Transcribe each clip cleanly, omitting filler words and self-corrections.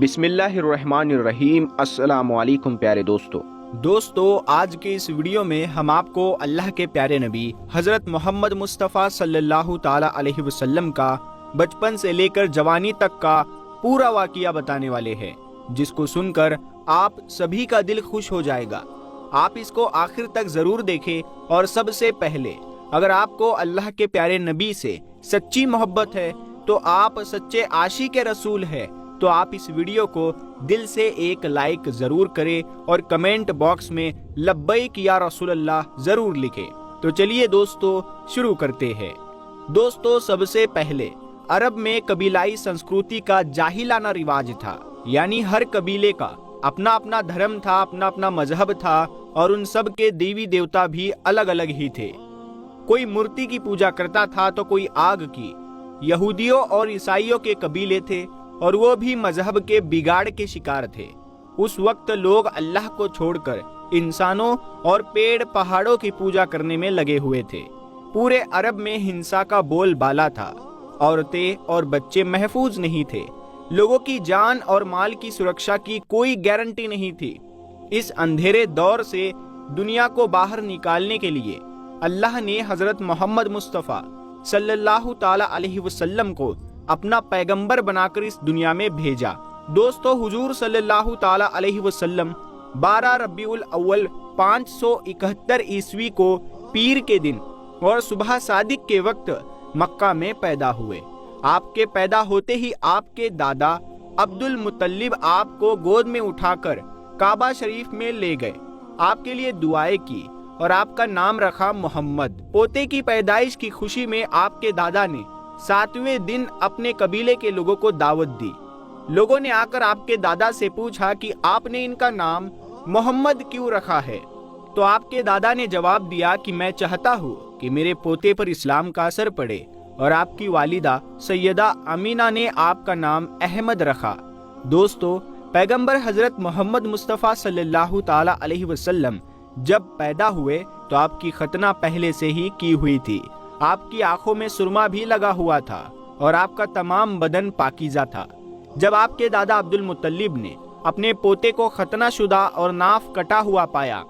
بسم اللہ الرحمن الرحیم۔ السلام علیکم پیارے دوستو، آج کے اس ویڈیو میں ہم آپ کو اللہ کے پیارے نبی حضرت محمد مصطفیٰ صلی اللہ تعالی علیہ وسلم کا بچپن سے لے کر جوانی تک کا پورا واقعہ بتانے والے ہیں، جس کو سن کر آپ سبھی کا دل خوش ہو جائے گا۔ آپ اس کو آخر تک ضرور دیکھیں، اور سب سے پہلے اگر آپ کو اللہ کے پیارے نبی سے سچی محبت ہے تو آپ سچے عاشق رسول ہے، تو آپ اس ویڈیو کو دل سے ایک لائک ضرور کریں اور کمنٹ باکس میں لبیک یا رسول اللہ ضرور لکھیں۔ تو چلیے دوستو شروع کرتے ہیں۔ دوستو، سب سے پہلے عرب میں قبیلائی سنسکرتی کا جاہلانہ رواج تھا، یعنی ہر قبیلے کا اپنا اپنا دھرم تھا، اپنا اپنا مذہب تھا، اور ان سب کے دیوی دیوتا بھی الگ الگ ہی تھے۔ کوئی مورتی کی پوجا کرتا تھا تو کوئی آگ کی۔ یہودیوں اور عیسائیوں کے قبیلے تھے، اور وہ بھی مذہب کے بگاڑ کے شکار تھے۔ اس وقت لوگ اللہ کو چھوڑ کر انسانوں اور پیڑ پہاڑوں کی پوجا کرنے میں لگے ہوئے تھے۔ پورے عرب میں ہنسا کا بول بالا تھا، عورتیں اور بچے محفوظ نہیں تھے، لوگوں کی جان اور مال کی سرکشا کی کوئی گارنٹی نہیں تھی۔ اس اندھیرے دور سے دنیا کو باہر نکالنے کے لیے اللہ نے حضرت محمد مصطفیٰ صلی اللہ تعالی علیہ وسلم کو اپنا پیغمبر بنا کر اس دنیا میں بھیجا۔ دوستو، حضور صلی اللہ تعالی علیہ وسلم 12 ربیع الاول 571 عیسوی کو پیر کے دن اور صبح صادق کے وقت مکہ میں پیدا ہوئے۔ آپ کے پیدا ہوتے ہی آپ کے دادا عبد المطلب آپ کو گود میں اٹھا کر کعبہ شریف میں لے گئے، آپ کے لیے دعائیں کی اور آپ کا نام رکھا محمد۔ پوتے کی پیدائش کی خوشی میں آپ کے دادا نے 7ویں دن اپنے قبیلے کے لوگوں کو دعوت دی۔ لوگوں نے آ کر آپ کے دادا سے پوچھا کہ آپ نے ان کا نام محمد کیوں رکھا ہے؟ تو آپ کے دادا نے جواب دیا کہ میں چاہتا ہوں کہ میرے پوتے پر اسلام کا اثر پڑے، اور آپ کی والدہ سیدہ امینہ نے آپ کا نام احمد رکھا۔ دوستو، پیغمبر حضرت محمد مصطفیٰ صلی اللہ تعالی علیہ وسلم جب پیدا ہوئے تو آپ کی ختنہ پہلے سے ہی کی ہوئی تھی۔ آپ کی آنکھوں میں سرما بھی لگا ہوا تھا، اور آپ کا تمام بدن پاکیزہ تھا۔ جب آپ کے دادا عبد المطلب نے اپنے پوتے کو ختنہ شدہ اور ناف کٹا ہوا پایا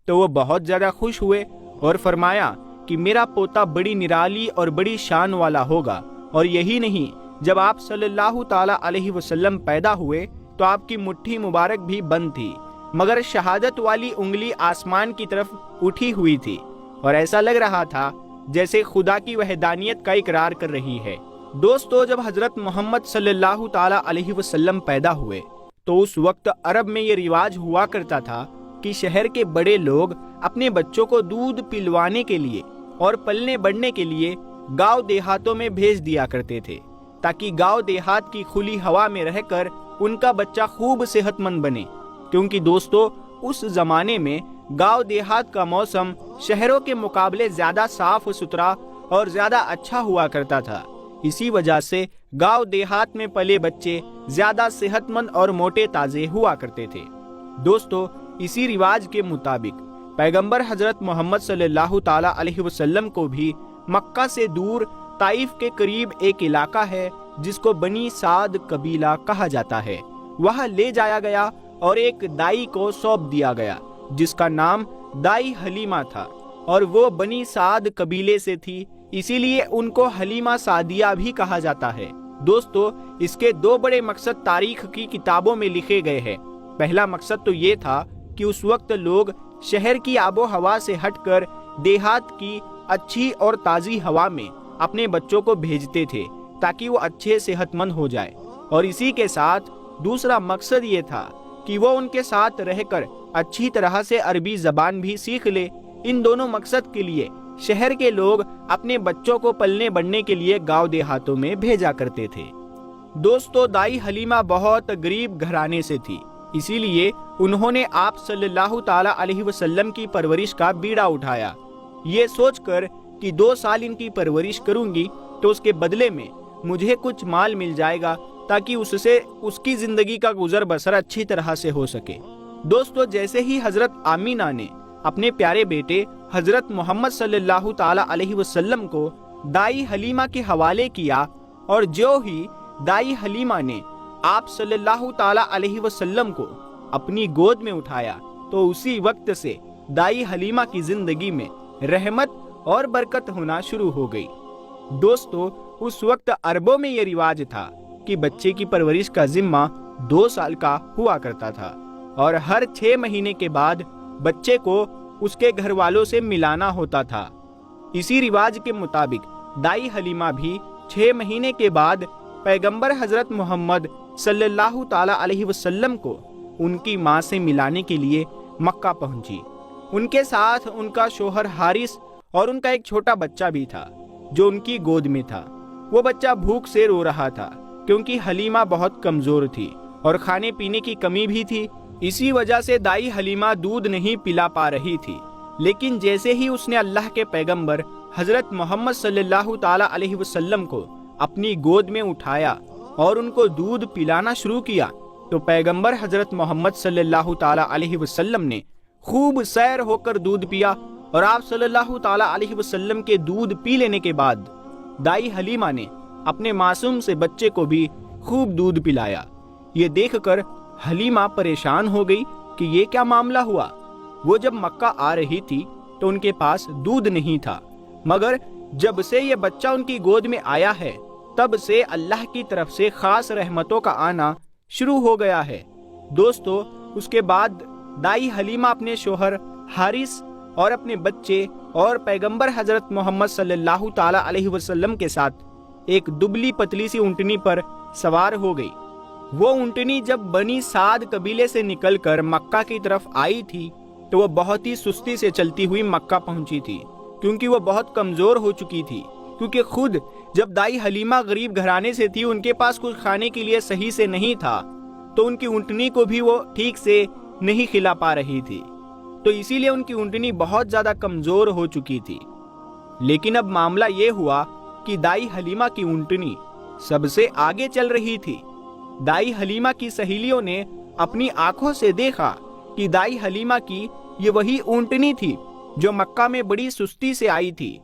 تو وہ بہت زیادہ خوش ہوئے اور فرمایا کہ میرا پوتا بڑی نرالی اور بڑی شان والا ہوگا۔ اور یہی نہیں، جب آپ صلی اللہ تعالی علیہ وسلم پیدا ہوئے تو آپ کی مٹھی مبارک بھی بند تھی، مگر شہادت والی انگلی آسمان کی طرف اٹھی ہوئی تھی، اور ایسا لگ رہا تھا جیسے خدا کی وحدانیت کا اقرار کر رہی ہے۔ دوستو، جب حضرت محمد صلی اللہ تعالی علیہ وسلم پیدا ہوئے تو اس وقت عرب میں یہ رواج ہوا کرتا تھا کہ شہر کے بڑے لوگ اپنے بچوں کو دودھ پلوانے کے لیے اور پلنے بڑھنے کے لیے گاؤں دیہاتوں میں بھیج دیا کرتے تھے، تاکہ گاؤں دیہات کی کھلی ہوا میں رہ کر ان کا بچہ خوب صحت مند بنے۔ کیونکہ دوستو، اس زمانے میں گاؤں دیہات کا موسم شہروں کے مقابلے زیادہ صاف ستھرا اور زیادہ اچھا ہوا کرتا تھا۔ اسی وجہ سے گاؤں دیہات میں پلے بچے زیادہ صحت مند اور موٹے تازے ہوا کرتے تھے۔ دوستو، اسی رواج کے مطابق پیغمبر حضرت محمد صلی اللہ تعالی علیہ وسلم کو بھی مکہ سے دور طائف کے قریب ایک علاقہ ہے جس کو بنی سعد قبیلہ کہا جاتا ہے، وہاں لے جایا گیا اور ایک دائی کو سونپ دیا گیا جس کا نام دائی حلیمہ تھا، اور وہ بنی سعد قبیلے سے تھی، اسی لیے ان کو حلیمہ سعدیہ بھی کہا جاتا ہے۔ دوستو، اس کے دو بڑے مقصد تاریخ کی کتابوں میں لکھے گئے ہیں۔ پہلا مقصد تو یہ تھا کہ اس وقت لوگ شہر کی آب و ہوا سے ہٹ کر دیہات کی اچھی اور تازی ہوا میں اپنے بچوں کو بھیجتے تھے تاکہ وہ اچھے صحت مند ہو جائے، اور اسی کے ساتھ دوسرا مقصد یہ تھا کہ وہ ان کے ساتھ رہ کر اچھی طرح سے عربی زبان بھی سیکھ لے۔ ان دونوں مقصد کے لیے شہر کے لوگ اپنے بچوں کو پلنے بڑھنے کے لیے گاؤں دیہاتوں میں بھیجا کرتے تھے۔ دوستو، دائی حلیمہ بہت غریب گھرانے سے تھی، اسی لیے انہوں نے آپ صلی اللہ تعالی علیہ وسلم کی پرورش کا بیڑا اٹھایا، یہ سوچ کر کہ 2 سال ان کی پرورش کروں گی تو اس کے بدلے میں مجھے کچھ مال مل جائے گا تاکہ اس سے اس کی زندگی کا گزر بسر اچھی طرح سے ہو سکے۔ دوستو، جیسے ہی حضرت آمینہ نے اپنے پیارے بیٹے حضرت محمد صلی اللہ تعالی علیہ وسلم کو دائی حلیمہ کے حوالے کیا، اور جو ہی دائی حلیمہ نے آپ صلی اللہ تعالی علیہ وسلم کو اپنی گود میں اٹھایا تو اسی وقت سے دائی حلیمہ کی زندگی میں رحمت اور برکت ہونا شروع ہو گئی۔ دوستو، اس وقت عربوں میں یہ رواج تھا کہ بچے کی پرورش کا ذمہ 2 سال کا ہوا کرتا تھا اور ہر 6 مہینے کے بعد بچے کو اس کے گھر والوں سے ملانا ہوتا تھا۔ اسی رواج کے مطابق دائی حلیمہ بھی 6 مہینے کے بعد پیغمبر حضرت محمد صلی اللہ تعالی علیہ وسلم کو ان کی ماں سے ملانے کے لیے مکہ پہنچی۔ ان کے ساتھ ان کا شوہر حارث اور ان کا ایک چھوٹا بچہ بھی تھا جو ان کی گود میں تھا۔ وہ بچہ بھوک سے رو رہا تھا کیونکہ حلیمہ بہت کمزور تھی اور کھانے پینے کی کمی بھی تھی۔ اسی وجہ سے دائی حلیمہ دودھ نہیں پلا پا رہی تھی، لیکن جیسے ہی اس نے اللہ کے پیغمبر حضرت محمد صلی اللہ تعالی علیہ وسلم کو اپنی گود میں اٹھایا اور ان کو دودھ پلانا شروع کیا تو پیغمبر حضرت محمد صلی اللہ تعالی علیہ وسلم نے خوب سیر ہو کر دودھ پیا، اور آپ صلی اللہ تعالی علیہ وسلم کے دودھ پی لینے کے بعد دائی حلیمہ نے اپنے معصوم سے بچے کو بھی خوب دودھ پلایا۔ یہ دیکھ کر حلیمہ پریشان ہو گئی کہ یہ کیا معاملہ ہوا۔ وہ جب مکہ آ رہی تھی تو ان کے پاس دودھ نہیں تھا، مگر جب سے یہ بچہ ان کی گود میں آیا ہے تب سے اللہ کی طرف سے خاص رحمتوں کا آنا شروع ہو گیا ہے۔ دوستو، اس کے بعد دائی حلیمہ اپنے شوہر حارث اور اپنے بچے اور پیغمبر حضرت محمد صلی اللہ تعالی علیہ وسلم کے ساتھ ایک دبلی پتلی سی اونٹنی پر سوار ہو گئی۔ وہ اونٹنی جب بنی سعد قبیلے سے نکل کر مکہ کی طرف آئی تھی تو وہ بہت ہی سستی سے چلتی ہوئی مکہ پہنچی تھی، کیونکہ وہ بہت کمزور ہو چکی تھی، کیونکہ خود جب دائی حلیمہ غریب گھرانے سے تھی، ان کے پاس کچھ کھانے کے لیے صحیح سے نہیں تھا، تو ان کی اونٹنی کو بھی وہ ٹھیک سے نہیں کھلا پا رہی تھی، تو اسی لیے ان کی اونٹنی بہت زیادہ کمزور ہو چکی تھی۔ لیکن اب معاملہ یہ ہوا کہ دائی حلیمہ کی اونٹنی سب سے آگے چل رہی تھی۔ دائی حلیمہ کی سہیلیوں نے اپنی آنکھوں سے دیکھا کہ دائی حلیمہ کی یہ وہی اونٹنی تھی جو مکہ میں بڑی سستی سے آئی تھی۔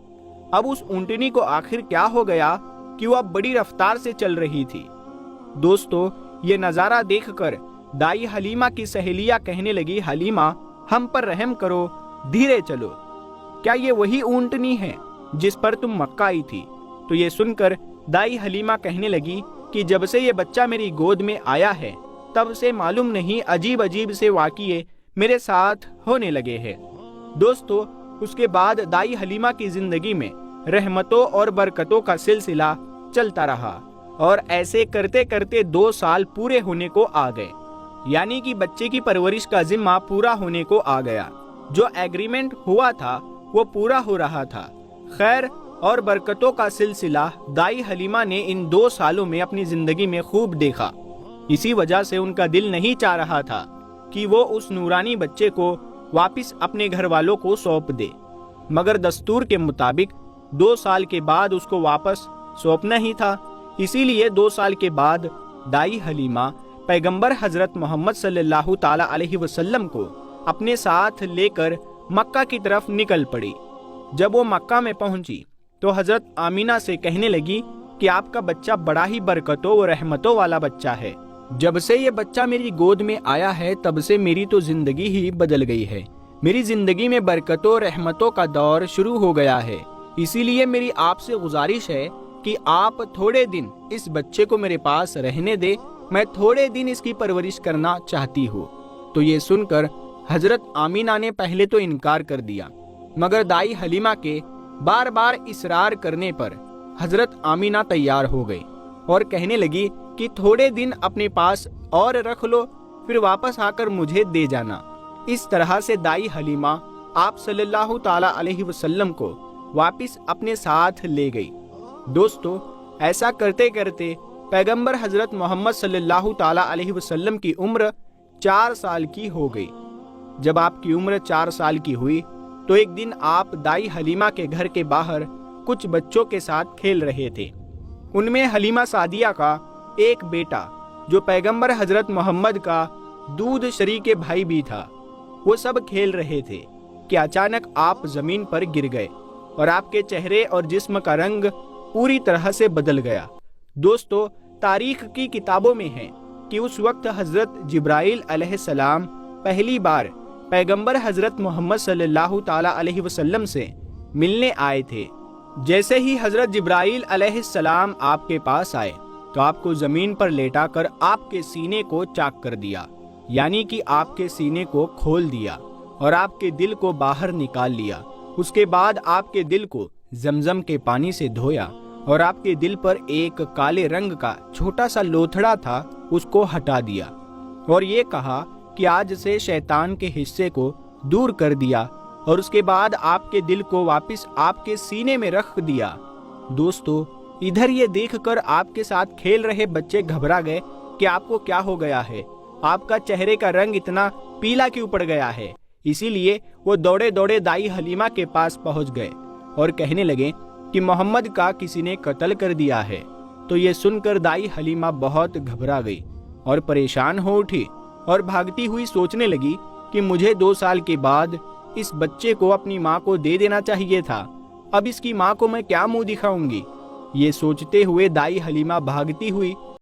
اب اس اونٹنی کو آخر کیا ہو گیا کہ وہ اب بڑی رفتار سے چل رہی تھی۔ دوستو، یہ نظارہ دیکھ کر دائی حلیمہ کی سہیلیاں کہنے لگی، حلیمہ ہم پر رحم کرو، دھیرے چلو، کیا یہ وہی اونٹنی ہے جس پر تم مکہ آئی تھی؟ تو یہ سن کر دائی حلیمہ کہنے لگی کہ جب سے یہ بچہ میری گود میں آیا ہے تب سے معلوم نہیں عجیب عجیب سے واقعے میرے ساتھ ہونے لگے ہیں۔ دوستو، اس کے بعد دائی حلیمہ کی زندگی میں رحمتوں اور برکتوں کا سلسلہ چلتا رہا، اور ایسے کرتے کرتے 2 سال پورے ہونے کو آ گئے، یعنی کہ بچے کی پرورش کا ذمہ پورا ہونے کو آ گیا۔ جو ایگریمنٹ ہوا تھا وہ پورا ہو رہا تھا۔ خیر اور برکتوں کا سلسلہ دائی حلیمہ نے ان 2 سالوں میں اپنی زندگی میں خوب دیکھا۔ اسی وجہ سے ان کا دل نہیں چاہ رہا تھا کہ وہ اس نورانی بچے کو واپس اپنے گھر والوں کو سونپ دے، مگر دستور کے مطابق 2 سال کے بعد اس کو واپس سونپنا ہی تھا۔ اسی لیے 2 سال کے بعد دائی حلیمہ پیغمبر حضرت محمد صلی اللہ تعالی علیہ وسلم کو اپنے ساتھ لے کر مکہ کی طرف نکل پڑی۔ جب وہ مکہ میں پہنچی تو حضرت آمینہ سے کہنے لگی کہ آپ کا بچہ بڑا ہی برکتوں و رحمتوں والا بچہ ہے۔ جب سے یہ بچہ میری گود میں آیا ہے تب سے میری تو زندگی ہی بدل گئی ہے، میری زندگی میں برکتوں و رحمتوں کا دور شروع ہو گیا ہے۔ اسی لیے میری آپ سے گزارش ہے کہ آپ تھوڑے دن اس بچے کو میرے پاس رہنے دے، میں تھوڑے دن اس کی پرورش کرنا چاہتی ہوں۔ تو یہ سن کر حضرت آمینہ نے پہلے تو انکار کر دیا، مگر دائی حلیمہ کے بار بار اصرار کرنے پر حضرت آمینہ تیار ہو گئی اور کہنے لگی کہ تھوڑے دن اپنے پاس اور رکھ لو، پھر واپس آ کر مجھے دے جانا۔ اس طرح سے دائی حلیمہ آپ صلی اللہ تعالی علیہ وسلم کو واپس اپنے ساتھ لے گئی۔ دوستو، ایسا کرتے کرتے پیغمبر حضرت محمد صلی اللہ تعالی علیہ وسلم کی عمر 4 سال کی ہو گئی۔ جب آپ کی عمر 4 سال کی ہوئی تو ایک دن آپ دائی حلیمہ کے گھر کے باہر کچھ بچوں کے ساتھ کھیل رہے تھے۔ ان میں حلیمہ سعدیہ کا ایک بیٹا جو پیغمبر حضرت محمد کا دودھ شریک بھائی بھی تھا، وہ سب کھیل رہے تھے کہ اچانک آپ زمین پر گر گئے اور آپ کے چہرے اور جسم کا رنگ پوری طرح سے بدل گیا۔ دوستو، تاریخ کی کتابوں میں ہے کہ اس وقت حضرت جبرائیل علیہ السلام پہلی بار پیغمبر حضرت محمد صلی اللہ تعالی علیہ وسلم سے ملنے آئے تھے۔ جیسے ہی حضرت جبرائیل علیہ السلام آپ کے پاس آئے تو آپ کو زمین پر لیٹا کر آپ کے سینے کو چاک کر دیا، یعنی کہ آپ کے سینے کو کھول دیا اور آپ کے دل کو باہر نکال لیا۔ اس کے بعد آپ کے دل کو زمزم کے پانی سے دھویا اور آپ کے دل پر ایک کالے رنگ کا چھوٹا سا لوتھڑا تھا، اس کو ہٹا دیا اور یہ کہا کہ آج سے شیطان کے حصے کو دور کر دیا، اور اس کے بعد آپ کے دل کو واپس آپ کے سینے میں رکھ دیا۔ دوستو، ادھر یہ دیکھ کر آپ کے ساتھ کھیل رہے بچے گھبرا گئے کہ آپ کو کیا ہو گیا ہے، آپ کا چہرے کا رنگ اتنا پیلا کیوں پڑ گیا ہے۔ اسی لیے وہ دوڑے دوڑے دائی حلیمہ کے پاس پہنچ گئے اور کہنے لگے کہ محمد کا کسی نے قتل کر دیا ہے۔ تو یہ سن کر دائی حلیمہ بہت گھبرا گئی اور پریشان ہو اٹھی اور بھاگتی ہوئی سوچنے لگی کہ مجھے 2 سال کے بعد اس بچے کو اپنی ماں کو دے دینا چاہیے تھا، اب اس کی ماں کو میں کیا منہ دکھاؤں گی۔ یہ سوچتے ہوئے دائی حلیمہ بھاگتی ہوئی